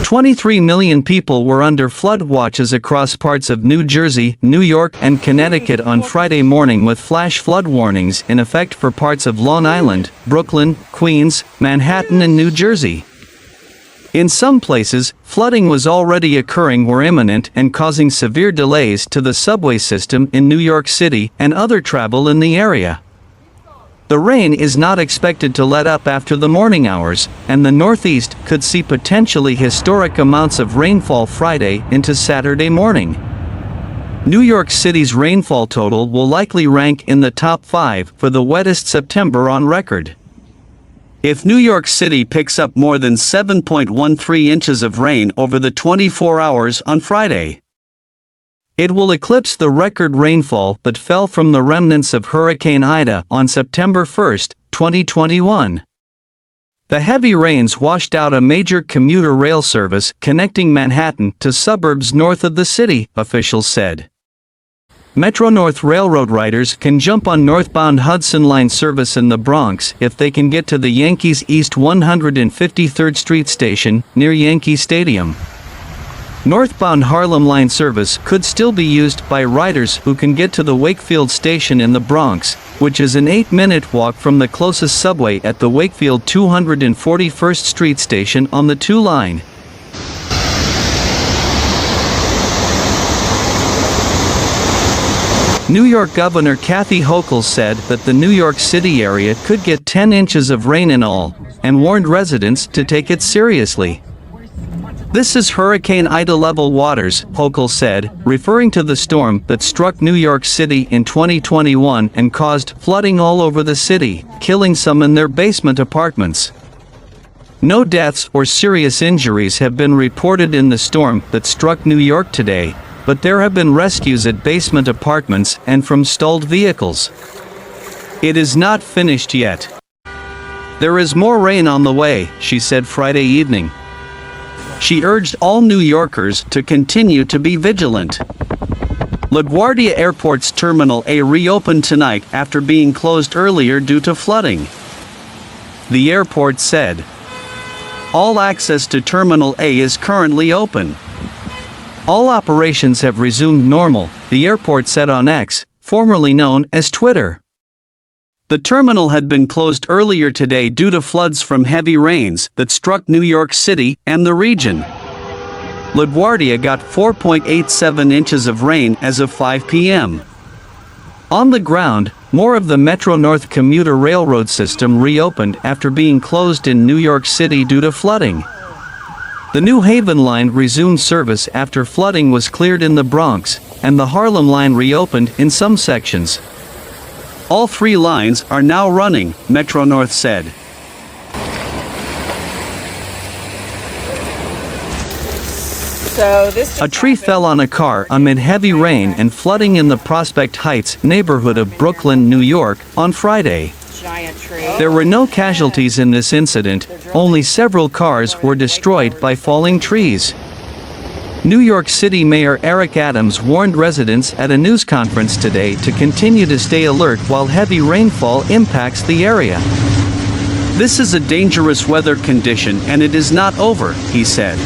23 million people were under flood watches across parts of New Jersey, New York, and Connecticut on Friday morning, with flash flood warnings in effect for parts of Long Island, Brooklyn, Queens, Manhattan, and New Jersey. In some places, flooding was already occurring or imminent and causing severe delays to the subway system in New York City and other travel in the area. The rain is not expected to let up after the morning hours, and the Northeast could see potentially historic amounts of rainfall Friday into Saturday morning. New York City's rainfall total will likely rank in the top 5 for the wettest September on record. If New York City picks up more than 7.13 inches of rain over the 24 hours on Friday, it will eclipse the record rainfall that fell from the remnants of Hurricane Ida on September 1, 2021. The heavy rains washed out a major commuter rail service connecting Manhattan to suburbs north of the city, officials said. Metro-North Railroad riders can jump on northbound Hudson Line service in the Bronx if they can get to the Yankees East 153rd Street station, near Yankee Stadium. Northbound Harlem Line service could still be used by riders who can get to the Wakefield station in the Bronx, which is an 8-minute walk from the closest subway at the Wakefield 241st Street station on the 2 line. New York Governor Kathy Hochul said that the New York City area could get 10 inches of rain in all, and warned residents to take it seriously. "This is Hurricane Ida-level waters," Hochul said, referring to the storm that struck New York City in 2021 and caused flooding all over the city, killing some in their basement apartments. No deaths or serious injuries have been reported in the storm that struck New York today, but there have been rescues at basement apartments and from stalled vehicles. It is not finished yet. "There is more rain on the way," she said Friday evening. She urged all New Yorkers to continue to be vigilant. LaGuardia Airport's Terminal A reopened tonight after being closed earlier due to flooding. The airport said, "All access to Terminal A is currently open. All operations have resumed normal," the airport said on X, formerly known as Twitter. The terminal had been closed earlier today due to floods from heavy rains that struck New York City and the region. LaGuardia got 4.87 inches of rain as of 5 p.m. On the ground, more of the Metro-North commuter railroad system reopened after being closed in New York City due to flooding. The New Haven line resumed service after flooding was cleared in the Bronx, and the Harlem line reopened in some sections. All 3 lines are now running, Metro-North said. A tree fell on a car amid heavy rain and flooding in the Prospect Heights neighborhood of Brooklyn, New York, on Friday. There were no casualties in this incident, only several cars were destroyed by falling trees. New York City Mayor Eric Adams warned residents at a news conference today to continue to stay alert while heavy rainfall impacts the area. "This is a dangerous weather condition and it is not over," he said.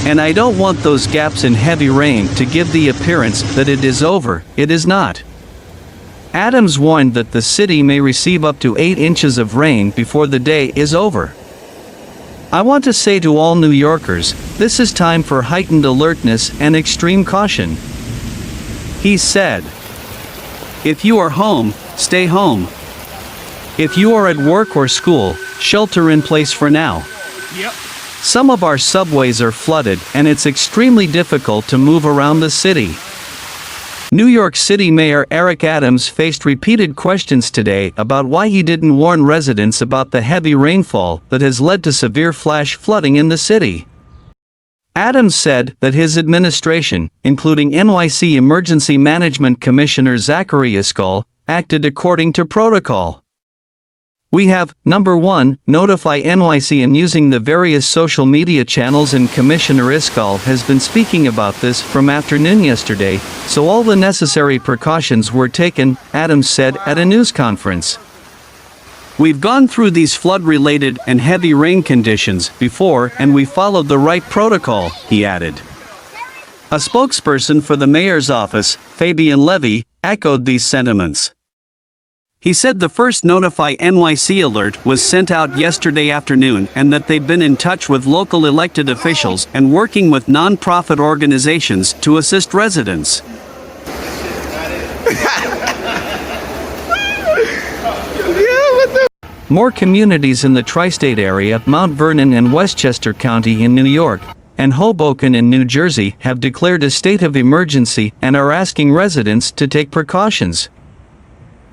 "And I don't want those gaps in heavy rain to give the appearance that it is over. It is not." Adams warned that the city may receive up to 8 inches of rain before the day is over. "I want to say to all New Yorkers, this is time for heightened alertness and extreme caution," he said. "If you are home, stay home. If you are at work or school, shelter in place for now. Some of our subways are flooded and it's extremely difficult to move around the city." New York City Mayor Eric Adams faced repeated questions today about why he didn't warn residents about the heavy rainfall that has led to severe flash flooding in the city. Adams said that his administration, including NYC Emergency Management Commissioner Zachary Iskall, acted according to protocol. "We have, number 1, notify NYC and using the various social media channels, and Commissioner Iskall has been speaking about this from afternoon yesterday, so all the necessary precautions were taken," Adams said at a news conference. "We've gone through these flood-related and heavy rain conditions before and we followed the right protocol," he added. A spokesperson for the mayor's office, Fabian Levy, echoed these sentiments. He said the first Notify NYC alert was sent out yesterday afternoon and that they've been in touch with local elected officials and working with non-profit organizations to assist residents. More communities in the tri-state area, Mount Vernon and Westchester County in New York, and Hoboken in New Jersey, have declared a state of emergency and are asking residents to take precautions.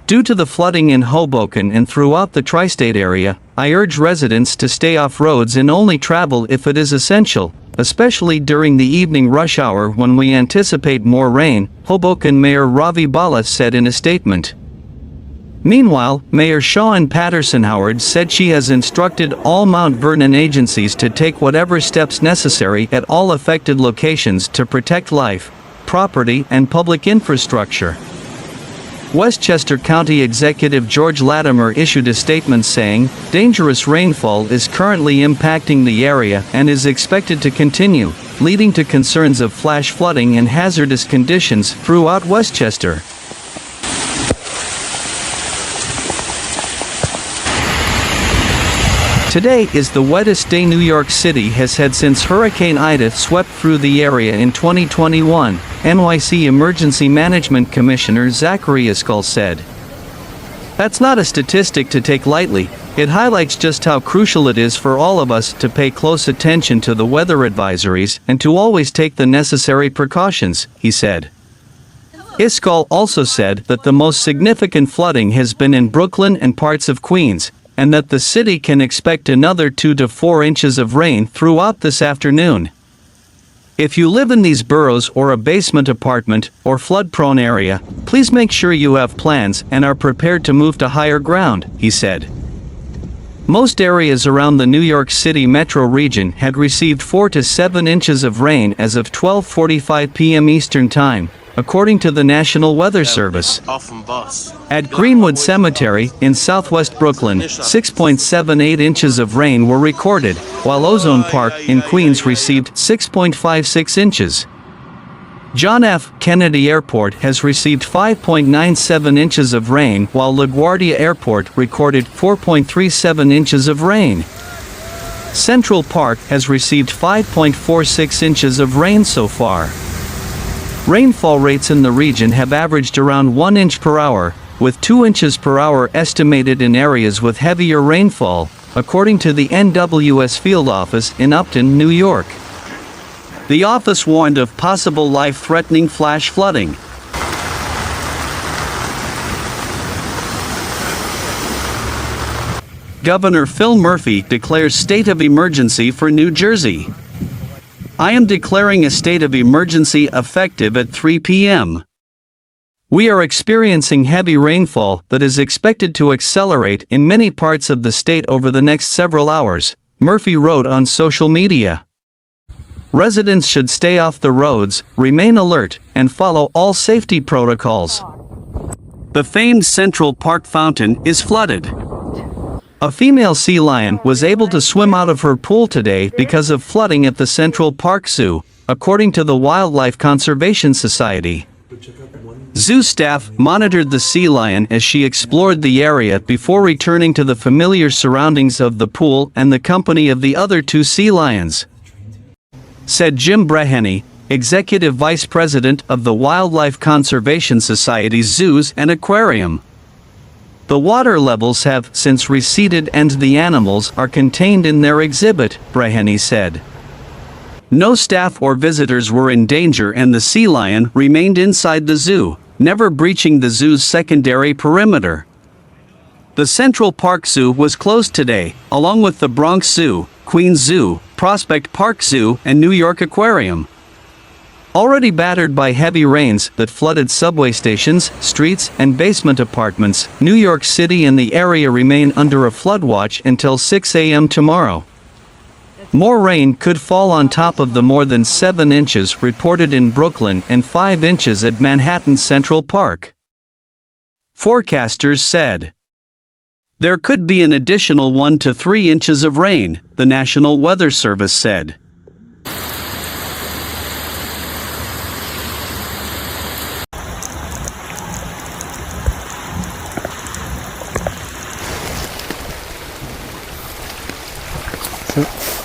Due to the flooding in Hoboken and throughout the tri-state area, I urge residents to stay off roads and only travel if it is essential, especially during the evening rush hour when we anticipate more rain, Hoboken Mayor Ravi Bala said in a statement. Meanwhile, Mayor Shawn Patterson Howard said she has instructed all Mount Vernon agencies to take whatever steps necessary at all affected locations to protect life, property, and public infrastructure. Westchester County Executive George Latimer issued a statement saying, "Dangerous rainfall is currently impacting the area and is expected to continue, leading to concerns of flash flooding and hazardous conditions throughout Westchester." Today is the wettest day New York City has had since Hurricane Ida swept through the area in 2021, NYC Emergency Management Commissioner Zachary Iscall said. "That's not a statistic to take lightly. It highlights just how crucial it is for all of us to pay close attention to the weather advisories and to always take the necessary precautions," he said. Iscall also said that the most significant flooding has been in Brooklyn and parts of Queens, and that the city can expect another 2 to 4 inches of rain throughout this afternoon. If you live in these boroughs or a basement apartment or flood-prone area, please make sure you have plans and are prepared to move to higher ground, he said. Most areas around the New York City metro region had received 4 to 7 inches of rain as of 12:45 p.m. Eastern Time, according to the National Weather Service. At Greenwood Cemetery, in southwest Brooklyn, 6.78 inches of rain were recorded, while Ozone Park, in Queens, received 6.56 inches. John F. Kennedy Airport has received 5.97 inches of rain, while LaGuardia Airport recorded 4.37 inches of rain. Central Park has received 5.46 inches of rain so far. Rainfall rates in the region have averaged around 1 inch per hour, with 2 inches per hour estimated in areas with heavier rainfall, according to the NWS field office in Upton, New York. The office warned of possible life-threatening flash flooding. Governor Phil Murphy declares state of emergency for New Jersey. "I am declaring a state of emergency effective at 3 p.m. We are experiencing heavy rainfall that is expected to accelerate in many parts of the state over the next several hours," Murphy wrote on social media. Residents should stay off the roads, remain alert, and follow all safety protocols. The famed Central Park fountain is flooded. A female sea lion was able to swim out of her pool today because of flooding at the Central Park Zoo, according to the Wildlife Conservation Society. Zoo staff monitored the sea lion as she explored the area before returning to the familiar surroundings of the pool and the company of the other 2 sea lions, said Jim Breheny, Executive Vice President of the Wildlife Conservation Society's Zoos and Aquarium. "The water levels have since receded and the animals are contained in their exhibit," Breheny said. No staff or visitors were in danger and the sea lion remained inside the zoo, never breaching the zoo's secondary perimeter. The Central Park Zoo was closed today, along with the Bronx Zoo, Queens Zoo, Prospect Park Zoo, and New York Aquarium. Already battered by heavy rains that flooded subway stations, streets, and basement apartments, New York City and the area remain under a flood watch until 6 a.m. tomorrow. More rain could fall on top of the more than 7 inches reported in Brooklyn and 5 inches at Manhattan's Central Park, forecasters said. There could be an additional 1 to 3 inches of rain, the National Weather Service said. So